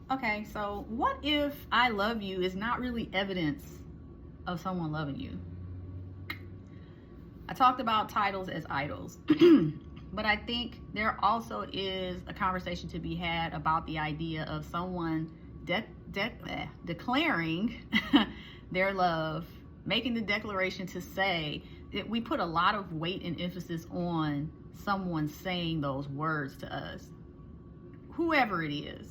Okay, so what if I love you is not really evidence of someone loving you? I talked about titles as idols, but I think there also is a conversation to be had about the idea of someone declaring their love, making the declaration to say that we put a lot of weight and emphasis on someone saying those words to us, whoever it is.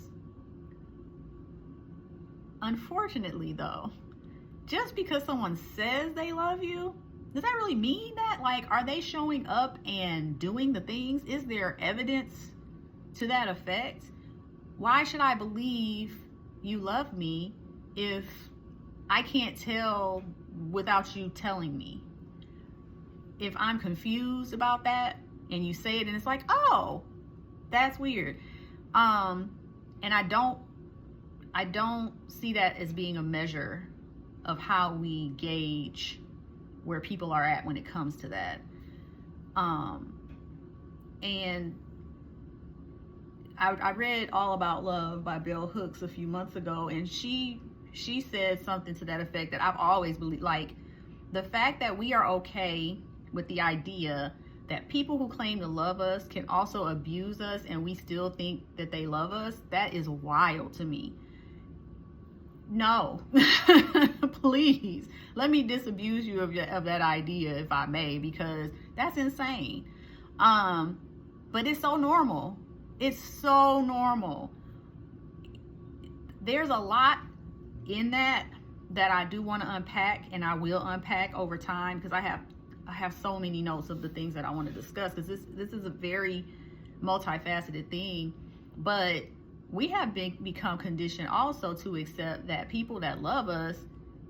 Unfortunately, though, just because someone says they love you, does that really mean that? Like, are they showing up and doing the things? Is there evidence to that effect? Why should I believe you love me if I can't tell without you telling me? If I'm confused about that and you say it and it's like, oh, that's weird. And I don't see that as being a measure of how we gauge where people are at when it comes to that. And I read All About Love by Bell Hooks a few months ago, and she said something to that effect that I've always believed. Like, the fact that we are okay with the idea that people who claim to love us can also abuse us and we still think that they love us, that is wild to me. No, please let me disabuse you of that idea, if I may, because that's insane. But it's so normal. It's so normal. There's a lot in that I do want to unpack, and I will unpack over time, because I have so many notes of the things that I want to discuss, because this is a very multifaceted thing. But we have become conditioned also to accept that people that love us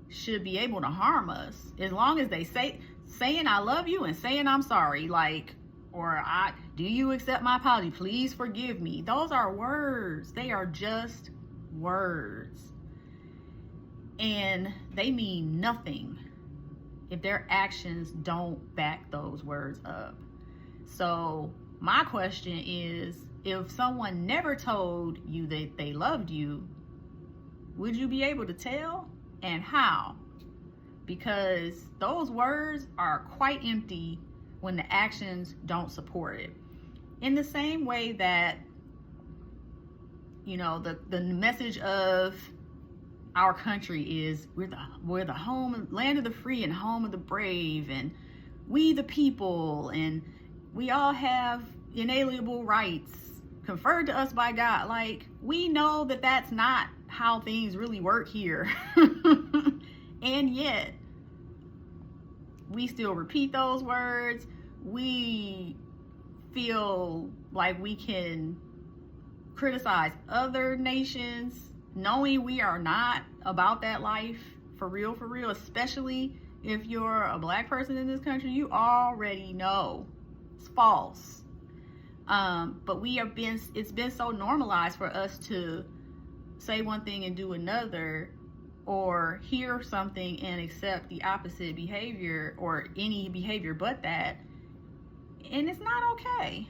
should be able to harm us, as long as they saying I love you and saying I'm sorry, like, or do you accept my apology, please forgive me. Those are words. They are just words, and they mean nothing if their actions don't back those words up. So my question is, if someone never told you that they loved you, would you be able to tell? And how? Because those words are quite empty when the actions don't support it. In the same way that, you know, the message of our country is we're the home, land of the free and home of the brave, and we the people, and we all have inalienable rights conferred to us by God. Like, we know that that's not how things really work here. And yet we still repeat those words. We feel like we can criticize other nations knowing we are not about that life for real, especially if you're a black person in this country. You already know it's false. But it's been so normalized for us to say one thing and do another, or hear something and accept the opposite behavior, or any behavior but that. And it's not okay.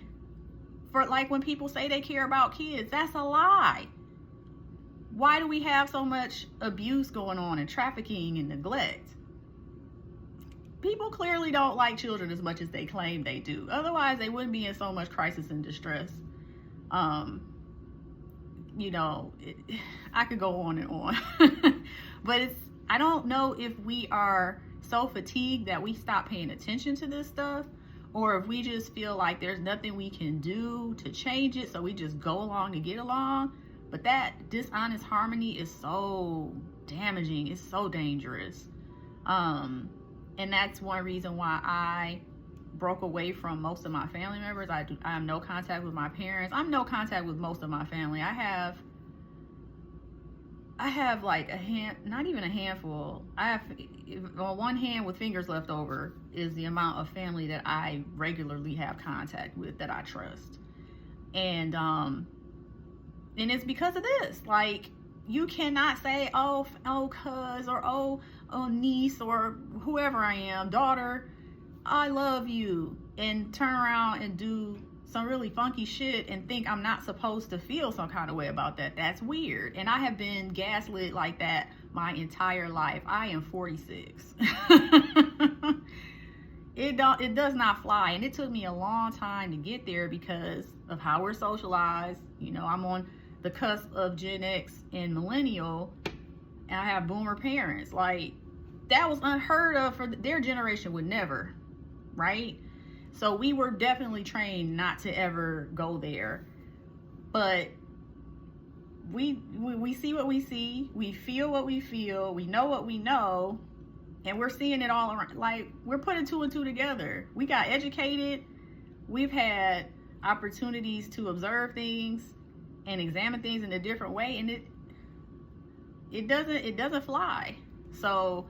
For, like, when people say they care about kids, that's a lie. Why do we have so much abuse going on, and trafficking and neglect? People clearly don't like children as much as they claim they do. Otherwise, they wouldn't be in so much crisis and distress. You know, I could go on and on. But I don't know if we are so fatigued that we stop paying attention to this stuff, or if we just feel like there's nothing we can do to change it, so we just go along to get along. But that dishonest harmony is so damaging. It's so dangerous. And that's one reason why I broke away from most of my family members. I have no contact with my parents. I'm no contact with most of my family. I have like not even a handful. I have, on one hand with fingers left over, is the amount of family that I regularly have contact with, that I trust. And it's because of this. Like, you cannot say, oh cuz, or oh niece, or whoever I am, daughter, I love you, and turn around and do some really funky shit and think I'm not supposed to feel some kind of way about that. That's weird. And I have been gaslit like that my entire life. I am 46. It does not fly, and it took me a long time to get there because of how we're socialized. You know, I'm on the cusp of Gen X and millennial, and I have boomer parents. Like, that was unheard of for their generation, would never, right? So we were definitely trained not to ever go there. But we see what we see, we feel what we feel, we know what we know, and we're seeing it all around. Like, we're putting two and two together. We got educated, we've had opportunities to observe things and examine things in a different way, and it doesn't fly. So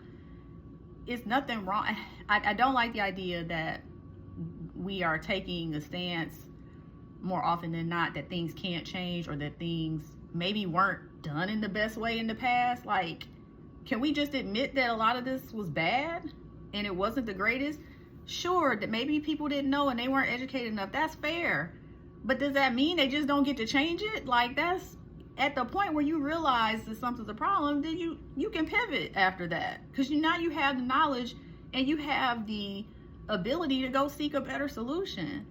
it's nothing wrong. I don't like the idea that we are taking a stance more often than not that things can't change, or that things maybe weren't done in the best way in the past. Like, can we just admit that a lot of this was bad and it wasn't the greatest? Sure, that maybe people didn't know and they weren't educated enough. That's fair. But does that mean they just don't get to change it? Like, that's at the point where you realize that something's a problem, then you can pivot after that. Because now you have the knowledge and you have the ability to go seek a better solution.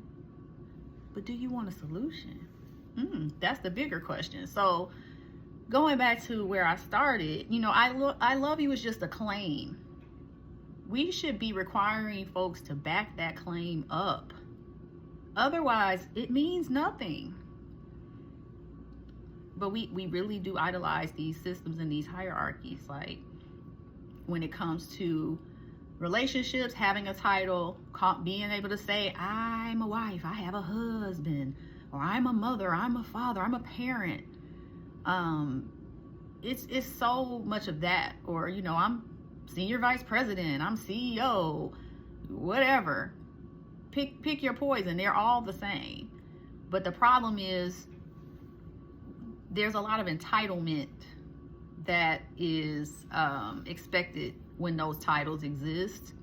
But do you want a solution? That's the bigger question. So going back to where I started, you know, I love you is just a claim. We should be requiring folks to back that claim up. Otherwise, it means nothing. But we really do idolize these systems and these hierarchies. Like, when it comes to relationships, having a title, being able to say, I'm a wife, I have a husband, or I'm a mother, I'm a father, I'm a parent. It's so much of that. Or, you know, I'm senior vice president, I'm CEO, whatever. Pick your poison. They're all the same. But the problem is there's a lot of entitlement that is expected when those titles exist,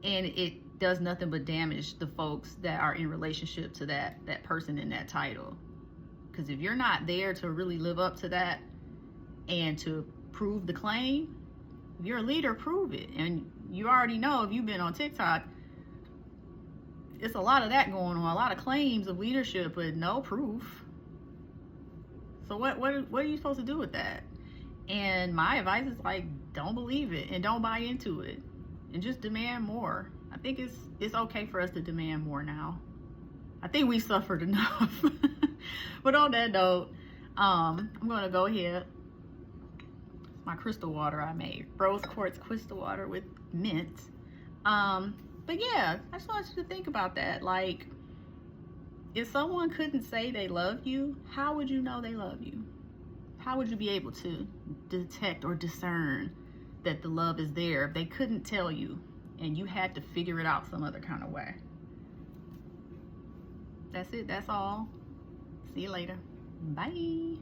and it does nothing but damage the folks that are in relationship to that person in that title. Because if you're not there to really live up to that and to prove the claim, if you're a leader, prove it. And you already know, if you've been on TikTok, it's a lot of that going on, a lot of claims of leadership but no proof. So what are you supposed to do with that? And my advice is, like, don't believe it and don't buy into it, and just demand more. I think it's okay for us to demand more now. I think we suffered enough. But on that note, I'm gonna go ahead. My crystal water I made, rose quartz crystal water with mint. But yeah, I just want you to think about that. Like, if someone couldn't say they love you, how would you know they love you? How would you be able to detect or discern that the love is there if they couldn't tell you and you had to figure it out some other kind of way? That's it. That's all. See you later. Bye.